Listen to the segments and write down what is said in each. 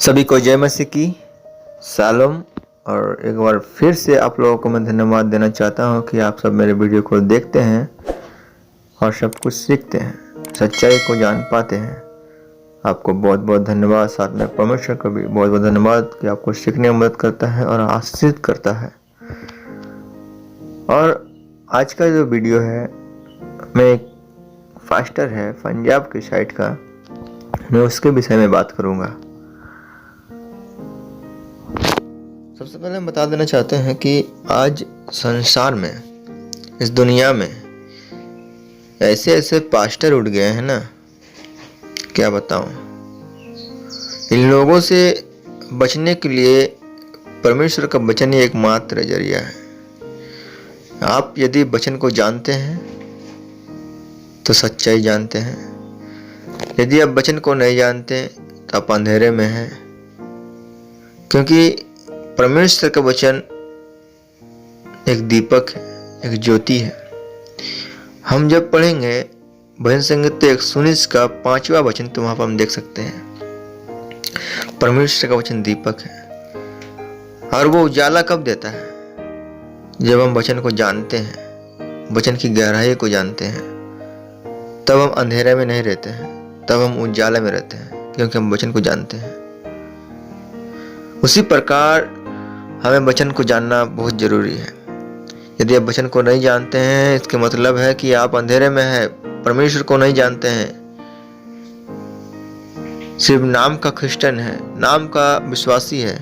सभी को जय मसीह की सालोम। और एक बार फिर से आप लोगों को मैं धन्यवाद देना चाहता हूं कि आप सब मेरे वीडियो को देखते हैं और सब कुछ सीखते हैं, सच्चाई को जान पाते हैं। आपको बहुत बहुत धन्यवाद। साथ में परमेश्वर को भी बहुत बहुत धन्यवाद कि आपको सीखने में मदद करता है और आशीषित करता है। और आज का जो वीडियो है, मैं एक फास्टर है पंजाब की साइड का, मैं उसके विषय में बात करूंगा। सबसे पहले हम बता देना चाहते हैं कि आज संसार में, इस दुनिया में ऐसे ऐसे पास्टर उठ गए हैं ना, क्या बताऊं। इन लोगों से बचने के लिए परमेश्वर का वचन ही एकमात्र जरिया है। आप यदि वचन को जानते हैं तो सच्चाई जानते हैं। यदि आप वचन को नहीं जानते तो आप अंधेरे में हैं, क्योंकि परमेश्वर का वचन एक दीपक है, एक ज्योति है। हम जब पढ़ेंगे भजन संगीत 119 का 5वां वचन, तो वहां पर हम देख सकते हैं परमेश्वर का वचन दीपक है। और वो उजाला कब देता है? जब हम वचन को जानते हैं, वचन की गहराई को जानते हैं, तब हम अंधेरे में नहीं रहते हैं, तब हम उजाला में रहते हैं, क्योंकि हम वचन को जानते हैं। उसी प्रकार हमें वचन को जानना बहुत जरूरी है। यदि आप वचन को नहीं जानते हैं, इसके मतलब है कि आप अंधेरे में हैं, परमेश्वर को नहीं जानते हैं, सिर्फ नाम का क्रिश्चियन है, नाम का विश्वासी है।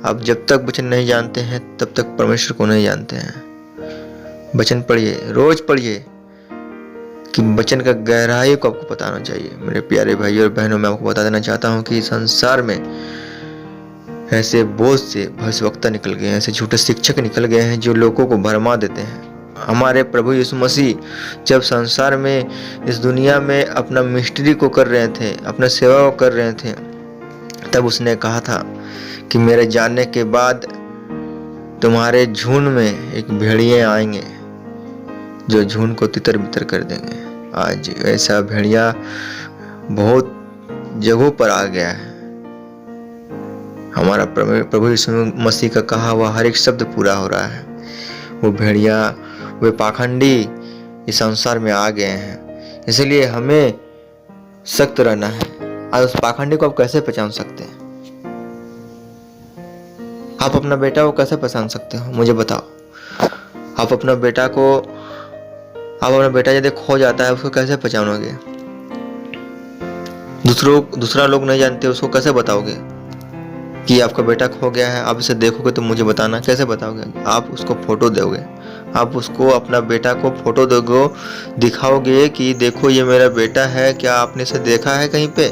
आप जब तक वचन नहीं जानते हैं तब तक परमेश्वर को नहीं जानते हैं। वचन पढ़िए, रोज पढ़िए, कि वचन का गहराई को आपको पता होना चाहिए। मेरे प्यारे भाइयों और बहनों, मैं आपको बता देना चाहता हूँ कि संसार में ऐसे बहुत से भविष्यवक्ता निकल गए हैं, ऐसे झूठे शिक्षक निकल गए हैं जो लोगों को भरमा देते हैं। हमारे प्रभु यीशु मसीह जब संसार में, इस दुनिया में अपना मिस्ट्री को कर रहे थे, अपना सेवा को कर रहे थे, तब उसने कहा था कि मेरे जाने के बाद तुम्हारे झुंड में एक भेड़िए आएंगे जो झुंड को तितर बितर कर देंगे। आज ऐसा भेड़िया बहुत जगहों पर आ गया है। हमारा प्रभु यीशु मसीह का कहा हुआ हर एक शब्द पूरा हो रहा है। वो भेड़िया, वे पाखंडी इस संसार में आ गए हैं, इसलिए हमें सख्त रहना है। आज उस पाखंडी को आप कैसे पहचान सकते हैं? आप अपना बेटा को कैसे पहचान सकते हो? मुझे बताओ। आप अपना बेटा यदि खो जाता है, उसको कैसे पहचानोगे? दूसरा लोग नहीं जानते, उसको कैसे बताओगे कि आपका बेटा खो गया है? आप इसे देखोगे तो मुझे बताना, कैसे बताओगे? आप उसको फोटो दोगे, आप उसको, अपना बेटा को फोटो दोगे, दिखाओगे कि देखो ये मेरा बेटा है। क्या आपने इसे देखा है कहीं पे?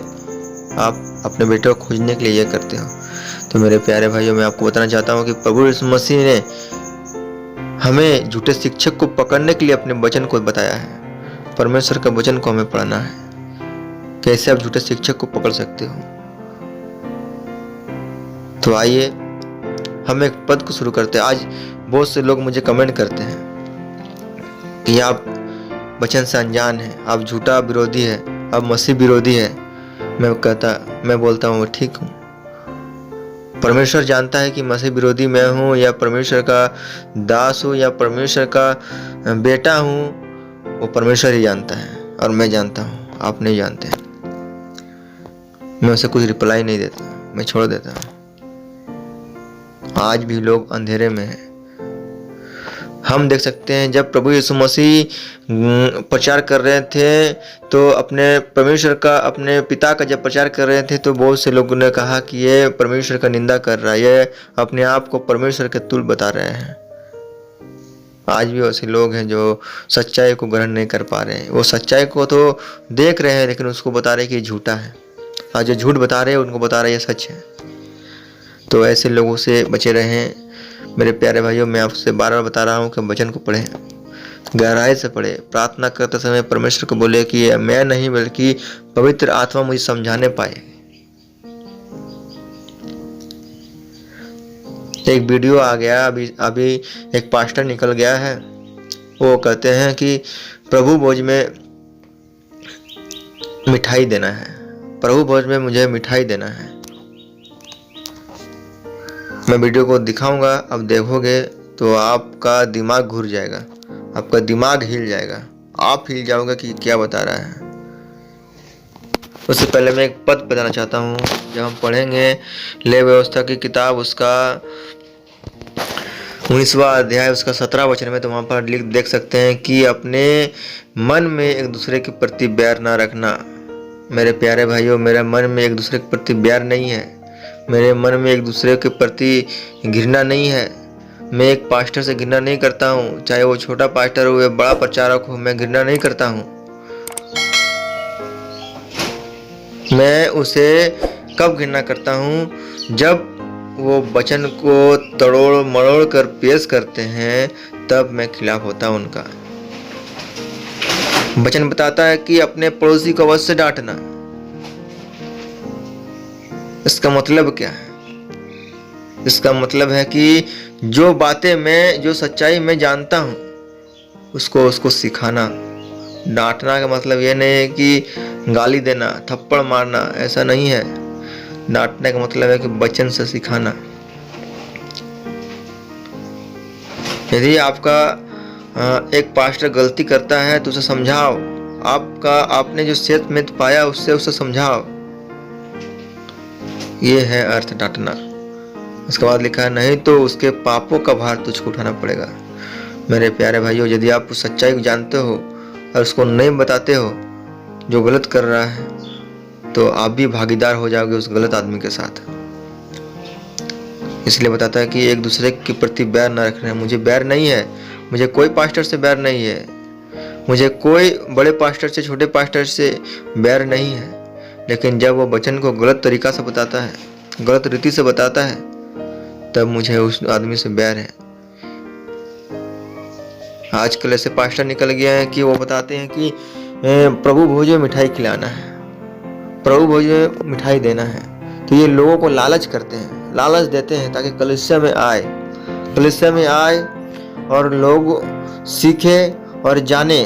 आप अपने बेटे को खोजने के लिए ये करते हो। तो मेरे प्यारे भाइयों, मैं आपको बताना चाहता हूँ कि प्रभु यीशु मसीह ने हमें झूठे शिक्षक को पकड़ने के लिए अपने वचन को बताया है। परमेश्वर का वचन को हमें पढ़ना है। कैसे आप झूठे शिक्षक को पकड़ सकते हो? तो आइए हम एक पद को शुरू करते हैं। आज बहुत से लोग मुझे कमेंट करते हैं कि आप वचन से अनजान हैं, आप झूठा विरोधी है, आप मसीह विरोधी है। मैं बोलता हूँ ठीक हूँ। परमेश्वर जानता है कि मसीह विरोधी मैं हूँ, या परमेश्वर का दास हूँ, या परमेश्वर का बेटा हूँ। वो परमेश्वर ही जानता है और मैं जानता हूँ, आप नहीं जानते। मैं उसे कुछ रिप्लाई नहीं देता, मैं छोड़ देता हूँ। आज भी लोग अंधेरे में हैं। हम देख सकते हैं जब प्रभु यीशु मसीह प्रचार कर रहे थे, तो अपने परमेश्वर का, अपने पिता का जब प्रचार कर रहे थे, तो बहुत से लोगों ने कहा कि ये परमेश्वर का निंदा कर रहा है, ये अपने आप को परमेश्वर के तुल्य बता रहे हैं। आज भी ऐसे लोग हैं जो सच्चाई को ग्रहण नहीं कर पा रहे हैं। वो सच्चाई को तो देख रहे हैं, लेकिन उसको बता रहे हैं कि झूठा है। आज जो झूठ बता रहे हैं उनको बता रहे हैं ये सच है। तो ऐसे लोगों से बचे रहें। मेरे प्यारे भाइयों, मैं आपसे बार बार बता रहा हूँ कि वचन को पढ़ें, गहराई से पढ़ें। प्रार्थना करते समय परमेश्वर को बोले कि मैं नहीं बल्कि पवित्र आत्मा मुझे समझाने पाए। एक वीडियो आ गया अभी एक पास्टर निकल गया है। वो कहते हैं कि प्रभु भोज में मिठाई देना है, प्रभु भोज में मुझे मिठाई देना है। मैं वीडियो को दिखाऊंगा, अब देखोगे तो आपका दिमाग घूर जाएगा, आपका दिमाग हिल जाएगा, आप हिल जाओगे कि क्या बता रहा है। उससे पहले मैं एक पद बताना चाहता हूँ। जब हम पढ़ेंगे लय व्यवस्था की किताब, उसका 19वां अध्याय, उसका 17 वचन में, तो वहाँ पर देख सकते हैं कि अपने मन में एक दूसरे के प्रति बैर ना रखना। मेरे प्यारे भाइयों, मेरे मन में एक दूसरे के प्रति बैर नहीं है, मेरे मन में एक दूसरे के प्रति घृणा नहीं है। मैं एक पास्टर से घृणा नहीं करता हूँ, चाहे वो छोटा पास्टर हो या बड़ा प्रचारक हो, मैं घृणा नहीं करता हूँ। मैं उसे कब घृणा करता हूँ? जब वो वचन को तड़ोड़ मड़ोड़ कर पेश करते हैं, तब मैं खिलाफ होता हूँ उनका। वचन बताता है कि अपने पड़ोसी को अवश्य डांटना। इसका मतलब क्या है? इसका मतलब है कि जो बातें मैं, जो सच्चाई मैं जानता हूँ, उसको सिखाना। डांटना का मतलब ये नहीं है कि गाली देना, थप्पड़ मारना, ऐसा नहीं है। डांटने का मतलब है कि वचन से सिखाना। यदि आपका एक पास्टर गलती करता है तो उसे समझाओ। आपने जो सेध में पाया उससे उसे समझाओ। ये है अर्थ डांटना। उसके बाद लिखा है, नहीं तो उसके पापों का भार तुझको उठाना पड़ेगा। मेरे प्यारे भाइयों, यदि आप उस सच्चाई को जानते हो और उसको नहीं बताते हो जो गलत कर रहा है, तो आप भी भागीदार हो जाओगे उस गलत आदमी के साथ। इसलिए बताता है कि एक दूसरे के प्रति बैर न रखना। मुझे बैर नहीं है, मुझे कोई पास्टर से बैर नहीं है, मुझे कोई बड़े पास्टर से, छोटे पास्टर से बैर नहीं है। लेकिन जब वो वचन को गलत तरीका से बताता है, गलत रीति से बताता है, तब मुझे उस आदमी से बैर है। आजकल ऐसे पास्टर निकल गए हैं कि वो बताते हैं कि प्रभु भोज में मिठाई खिलाना है, प्रभु भोज में मिठाई देना है। तो ये लोगों को लालच करते हैं, लालच देते हैं ताकि कलीसिया में आए और लोग सीखे और जाने।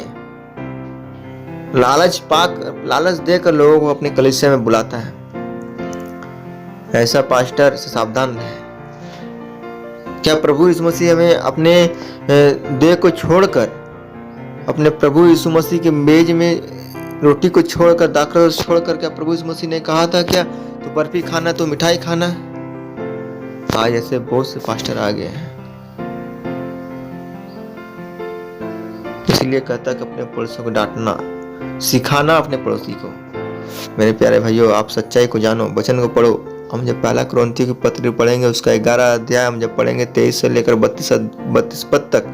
लालच देकर लोगों को अपने कलीसिया में बुलाता है। ऐसा पास्टर से सावधान रहे। क्या प्रभु यीशु मसीह हमें अपने देह को छोड़कर, अपने प्रभु यीशु मसीह के मेज में रोटी को छोड़कर, दाखरस छोड़कर, क्या प्रभु यीशु मसीह ने कहा था क्या तो बर्फी खाना, तो मिठाई खाना? आज ऐसे बहुत से पास्टर आ गए हैं। इसलिए कहता कि अपने पड़ोसी को डांटना, सिखाना अपने पड़ोसी को। मेरे प्यारे भाइयों, आप सच्चाई को जानो, वचन को पढ़ो। हम जब पहला कुरिन्थियों की पत्री पढ़ेंगे, उसका 11 अध्याय हम जब पढ़ेंगे 23 से लेकर 32 पद तक,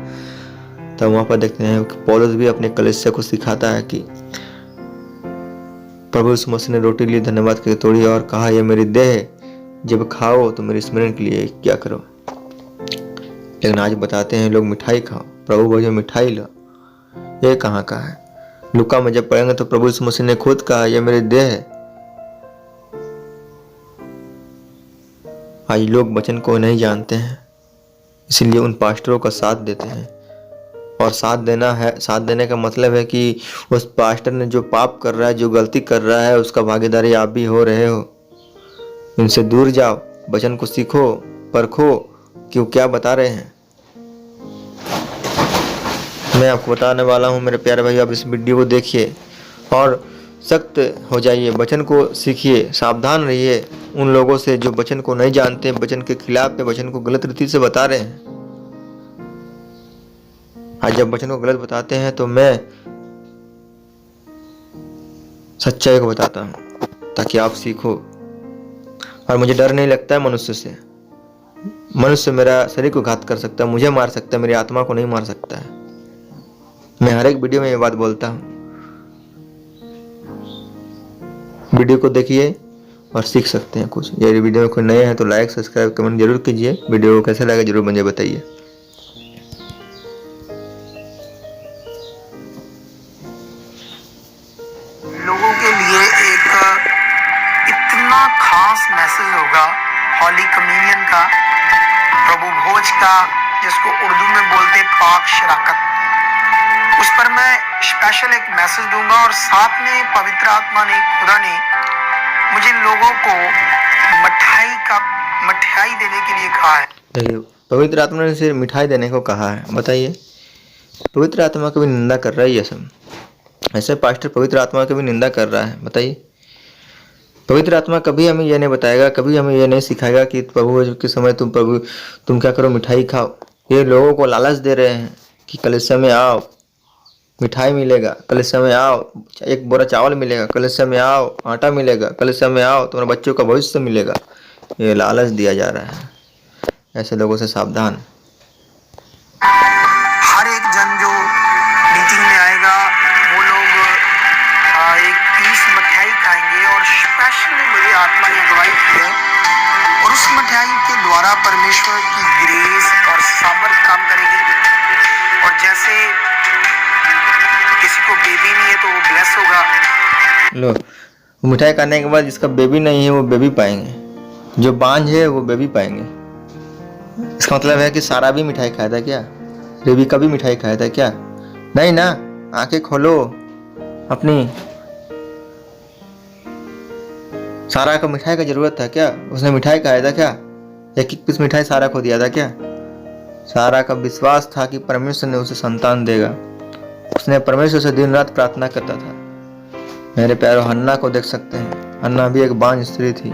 तब वहां पर देखते हैं कि पौलुस भी अपने कलीसिया को सिखाता है कि प्रभु यीशु मसीह ने रोटी ली, धन्यवाद करके तोड़ी और कहा, यह मेरी देह है, जब खाओ तो मेरे स्मरण के लिए क्या करो। लेकिन आज बताते हैं लोग मिठाई खाओ, प्रभु भोज में मिठाई लो। ये कहाँ का है? लूका में जब पढ़ेंगे तो प्रभु यीशु मसीह ने खुद कहा, यह मेरी देह है। आज लोग वचन को नहीं जानते हैं, इसलिए उन पास्टरों का साथ देते हैं। और साथ देने का मतलब है कि उस पास्टर ने जो पाप कर रहा है, जो गलती कर रहा है, उसका भागीदारी आप भी हो रहे हो। इनसे दूर जाओ, वचन को सीखो, परखो कि वो क्या बता रहे हैं। मैं आपको बताने वाला हूँ मेरे प्यारे भाई, आप इस वीडियो को देखिए और सख्त हो जाइए, वचन को सीखिए, सावधान रहिए उन लोगों से जो वचन को नहीं जानते, वचन के खिलाफ है, वचन को गलत रीति से बता रहे हैं। आज जब वचन को गलत बताते हैं तो मैं सच्चाई को बताता हूँ ताकि आप सीखो। और मुझे डर नहीं लगता है मनुष्य से। मनुष्य मेरा शरीर को घात कर सकता है, मुझे मार सकता है, मेरी आत्मा को नहीं मार सकता है। मैं हर एक वीडियो में ये बात बोलता हूँ। वीडियो को देखिए और सीख सकते हैं कुछ। यदि वीडियो में कोई नए हैं तो लाइक, सब्सक्राइब, कमेंट जरूर कीजिए। वीडियो को कैसा लगा जरूर मुझे बताइए। लोगों के लिए एक इतना खास मैसेज होगा हॉली कम्युनियन का, प्रभु भोज का, जिसको उर्दू में बोलते पाक शराकत, उस पर मैं स्पेशल एक मैसेज दूंगा। और साथ में पवित्र आत्मा ने, खुदा ने मुझे लोगों को मिठाई देने के लिए कहा है। देखिए, पवित्र आत्मा ने सिर्फ मिठाई देने को कहा है। बताइए, पवित्र आत्मा की भी निंदा कर रहा है ये सब। ऐसे पास्टर पवित्र आत्मा की भी निंदा कर रहा है। बताइए, पवित्र आत्मा कभी हमें ये नहीं बताएगा, कभी हमें ये नहीं सिखाएगा कि प्रभु के समय तुम क्या करो, मिठाई खाओ। ये लोगों को लालच दे रहे हैं कि कलीसिया में आओ, मिठाई मिलेगा, कलीसिया में आओ, एक बोरा चावल मिलेगा, कलीसिया में आओ, आटा मिलेगा, कलीसिया में आओ, तुम्हारे बच्चों का भविष्य मिलेगा। ये लालच दिया जा रहा है। ऐसे लोगों से सावधान। हर एक जन जो मीटिंग में आएगा वो लोग एक पीस मिठाई खाएंगे, और स्पेशली मेरी आत्मा ने अगुवाई की है, और उस मिठाई के द्वारा परमेश्वर की ग्रेस और सामर्थ काम करेगी। और जैसे किसी को बेबी नहीं है तो वो ब्लेस होगा। लो, वो मिठाई खाने के बाद जिसका बेबी नहीं है वो बेबी पाएंगे, जो बांझ है वो बेबी पाएंगे। इसका मतलब है कि सारा भी मिठाई खाया था क्या? रेबिका भी मिठाई खाया था क्या? नहीं ना। आंखें खोलो अपनी। सारा को मिठाई का जरूरत था क्या? उसने मिठाई खाया था क्या? एक पीस मिठाई सारा को दिया था क्या? सारा का विश्वास था कि परमेश्वर ने उसे संतान देगा। उसने परमेश्वर से दिन रात प्रार्थना करता था। मेरे प्यारों, हन्ना को देख सकते हैं। हन्ना भी एक बांझ स्त्री थी,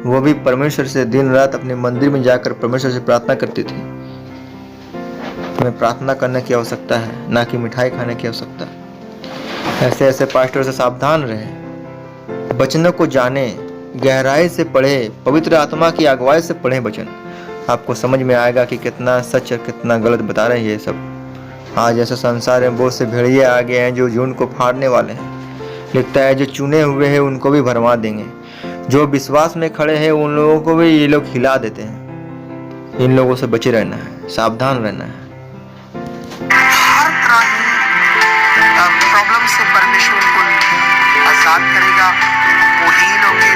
वो भी परमेश्वर से दिन रात अपने मंदिर में जाकर परमेश्वर से प्रार्थना करती थी। हमें प्रार्थना करने की आवश्यकता है, ना कि मिठाई खाने की आवश्यकता। ऐसे ऐसे पास्टर से सावधान रहे। वचनों को जाने, गहराई से पढ़े, पवित्र आत्मा की अगुवाई से पढ़े वचन। आपको समझ में आएगा कि कितना सच और कितना गलत बता रहे हैं ये सब। आज ऐसा संसार में बहुत से भेड़िए आ गए हैं जो झुंड को फाड़ने वाले हैं। लिखता है जो चुने हुए हैं उनको भी भरमा देंगे, जो विश्वास में खड़े हैं उन लोगों को भी ये लोग हिला देते हैं। इन लोगों से बचे रहना है, सावधान रहना है। हर तरह की प्रॉब्लम से परमेश्वर को आजाद करेगा। वो हील होके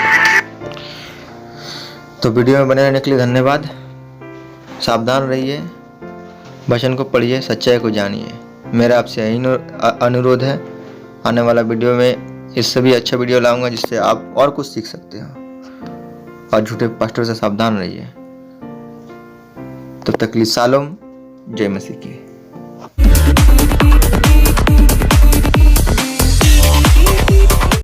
तो वीडियो में बने रहने के लिए धन्यवाद। सावधान रहिए, वचन को पढ़िए, सच्चाई को जानिए। मेरा आपसे यही अनुरोध है। आने वाला वीडियो में इससे भी अच्छा वीडियो लाऊंगा जिससे आप और कुछ सीख सकते हो। और झूठे पास्टर से सावधान रहिए। तब तक के लिए शालोम, जय मसीह की।